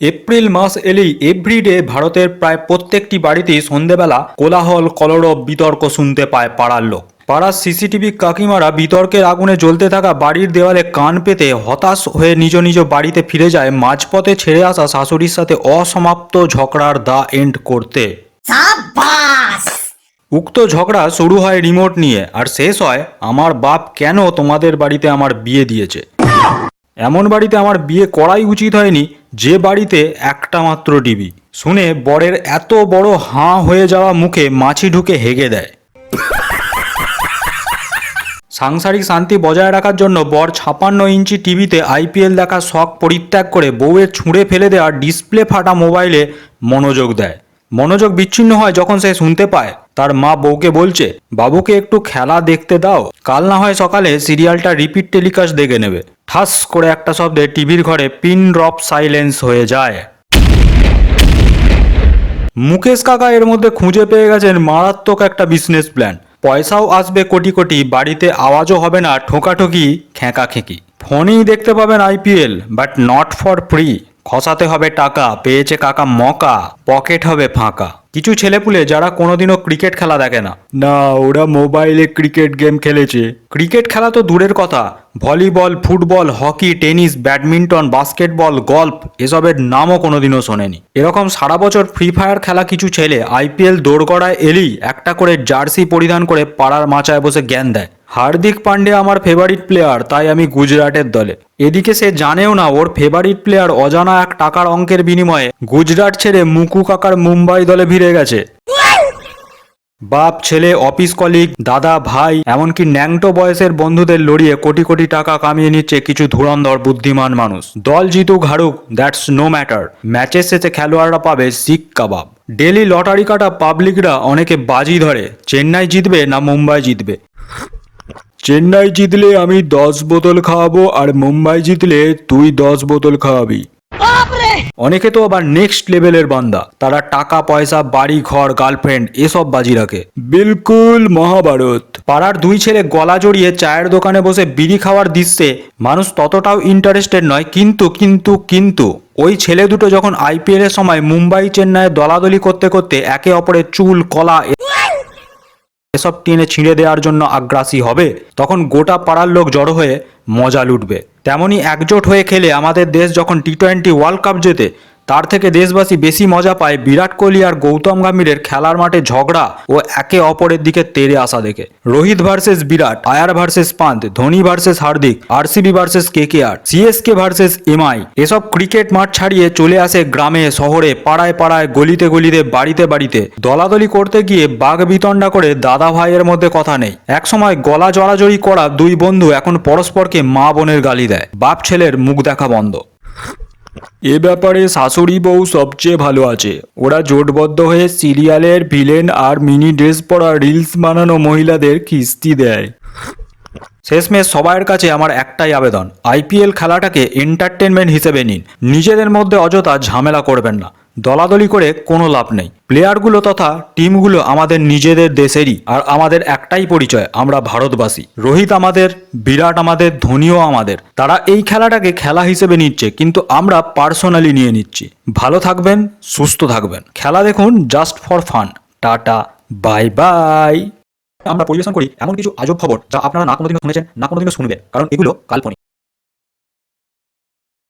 April মাস এলেই everyday ভারতের প্রায় প্রত্যেকটি বাড়িতেই সন্ধেবেলা কোলাহল কলরব বিতর্ক শুনতে পায় পাড়ার লোক। পাড়ার সিসিটিভি কাকিমারা বিতর্কের আগুনে জ্বলতে থাকা বাড়ির দেওয়ালে কান পেতে হতাশ হয়ে নিজ নিজ বাড়িতে ফিরে যায় মাঝপথে ছেড়ে আসা শাশুড়ির সাথে অসমাপ্ত ঝগড়ার দা এন্ড করতে। উক্ত ঝগড়া শুরু হয় রিমোট নিয়ে আর শেষ হয় আমার বাপ কেন তোমাদের বাড়িতে আমার বিয়ে দিয়েছে। এমন বাড়িতে আমার বিয়ে করাই উচিত হয়নি যে বাড়িতে একটা মাত্র টিভি। শুনে বরের এত বড় হাঁ হয়ে যাওয়া মুখে মাছি ঢুকে হেগে দেয়। সাংসারিক শান্তি বজায় রাখার জন্য বর 56 ইঞ্চি টিভিতে আইপিএল দেখার শখ পরিত্যাগ করে বউয়ের ছুঁড়ে ফেলে দেওয়া ডিসপ্লে ফাটা মোবাইলে মনোযোগ দেয়। মনোযোগ বিচ্ছিন্ন হয় যখন সে শুনতে পায় তার মা বউকে বলছে, বাবুকে একটু খেলা দেখতে দাও, কাল না হয় সকালে সিরিয়ালটা রিপিট টেলিকাস্ট দেখে নেবে। ঠাস করে একটা শব্দে টিভির ঘরে পিন ড্রপ সাইলেন্স হয়ে যায়। মুকেশ কাকা এর মধ্যে খুঁজে পেয়ে গেছেন মারাত্মক একটা বিজনেস প্ল্যান। পয়সাও আসবে কোটি কোটি, বাড়িতে আওয়াজও হবে না ঠোকাঠুকি খেঁকাখেঁকি। ফোনেই দেখতে পাবেন IPL, but not for free. খসাতে হবে টাকা, পেয়েছে কাকা মকা, পকেট হবে ফাঁকা। কিছু ছেলেপুলে যারা কোনোদিনও ক্রিকেট খেলা দেখে না, ওরা মোবাইলে ক্রিকেট গেম খেলেছে। ক্রিকেট খেলা তো দূরের কথা, volleyball, football, hockey, tennis, badminton, basketball, golf এসবের নামও কোনোদিনও শোনেনি। এরকম সারা বছর ফ্রি ফায়ার খেলা কিছু ছেলে আইপিএল দোরগড়ায় এলেই একটা করে জার্সি পরিধান করে পাড়ার মাচায় বসে জ্ঞান দেয়। হার্দিক পান্ডে আমার ফেভারিট প্লেয়ার, তাই আমি গুজরাটের দলে। এদিকে সে জানেও না ওর ফেভারিট প্লেয়ার অজানা এক টাকার অঙ্কের বিনিময়ে গুজরাট ছেড়ে মুকু কাকার মুম্বাই দলে ভিড়ে গেছে। বাপ ছেলে, অফিস কলিগ, দাদা ভাই, এমনকি ন্যাংটো বয়সের বন্ধুদের লড়িয়ে কোটি কোটি টাকা কামিয়ে নিচ্ছে কিছু ধুরন্ধর বুদ্ধিমান মানুষ। দল জিতুক হারুক, দ্যাটস নো ম্যাটার, ম্যাচের শেষে খেলোয়াড়রা পাবে শিক কাবাব। ডেলি লটারি কাটা পাবলিকরা অনেকে বাজি ধরে চেন্নাই জিতবে না মুম্বাই জিতবে। চেন্নাই জিতলে আমি 10 বোতল খাওয়াবো আর মুম্বাই জিতলে তুই 10 বোতল খাওয়াবি। অনেকে তো আবার নেক্সট লেভেলের বান্দা, তারা টাকা পয়সা বাড়ি ঘর গার্লফ্রেন্ড এসব বাজি রাখে। বিলকুল মহাভারত। পাড়ার দুই ছেলে গলা জড়িয়ে চায়ের দোকানে বসে বিড়ি খাওয়ার দৃশ্যে মানুষ ততটাও ইন্টারেস্টেড নয়, কিন্তু ওই ছেলে দুটো যখন আইপিএল এর সময় মুম্বাই চেন্নাইয়ে দলাদলি করতে করতে একে অপরের চুল কলা এসব টেনে ছিঁড়ে দেওয়ার জন্য আগ্রাসী হবে, তখন গোটা পাড়ার লোক জড়ো হয়ে মজা লুটবে। তেমনি একজোট হয়ে খেলে আমাদের দেশ যখন টি20 ওয়ার্ল্ড কাপ জেতে, তার থেকে দেশবাসী বেশি মজা পায় বিরাট কোহলি আর গৌতম গম্ভীরের খেলার মাঠে ঝগড়া ও একে অপরের দিকে তেড়ে আসা দেখে। Rohit versus Virat, Iyer versus Pant, Dhoni versus Hardik, RCB versus KKR, CSK versus MI, এসব ক্রিকেট মাঠ ছাড়িয়ে চলে আসে গ্রামে শহরে, পাড়ায় পাড়ায়, গলিতে গলিতে, বাড়িতে বাড়িতে। দলাদলি করতে গিয়ে বাঘ বিতণ্ডা করে দাদা ভাইয়ের মধ্যে কথা নেই। একসময় গলা জড়াজড়ি করা দুই বন্ধু এখন পরস্পরকে মা বোনের গালি দেয়। বাপ ছেলের মুখ দেখা বন্ধ। এ ব্যাপারে শাশুড়ি বউ সবচেয়ে ভালো আছে। ওরা জোটবদ্ধ হয়ে সিরিয়ালের ভিলেন আর মিনি ড্রেস পরা রিলস বানানো মহিলাদের কিস্তি দেয়। শেষমেশ সবার কাছে আমার একটাই আবেদন, আইপিএল খেলাটাকে এন্টারটেনমেন্ট হিসেবে নিন, নিজেদের মধ্যে অযথা ঝামেলা করবেন না। দলাদলি করে কোনো লাভ নেই। প্লেয়ারগুলো তথা টিমগুলো আমাদের নিজেদের দেশেরই, আর আমাদের একটাই পরিচয়, আমরা ভারতবাসী। রোহিত আমাদের, বিরাট আমাদের, ধোনিও আমাদের। তারা এই খেলাটাকে খেলা হিসেবে নিচ্ছে, কিন্তু আমরা পার্সোনালি নিয়ে নিচ্ছি। ভালো থাকবেন, সুস্থ থাকবেন, খেলা দেখুন just for fun. Tata, bye bye. আমরা পরিবেশন করি এমন কিছু আজব খবর যা আপনারা না কোনোদিনও শুনেছেন, না কোনোদিনও শুনবেন, কারণ এগুলো কাল্পনিক।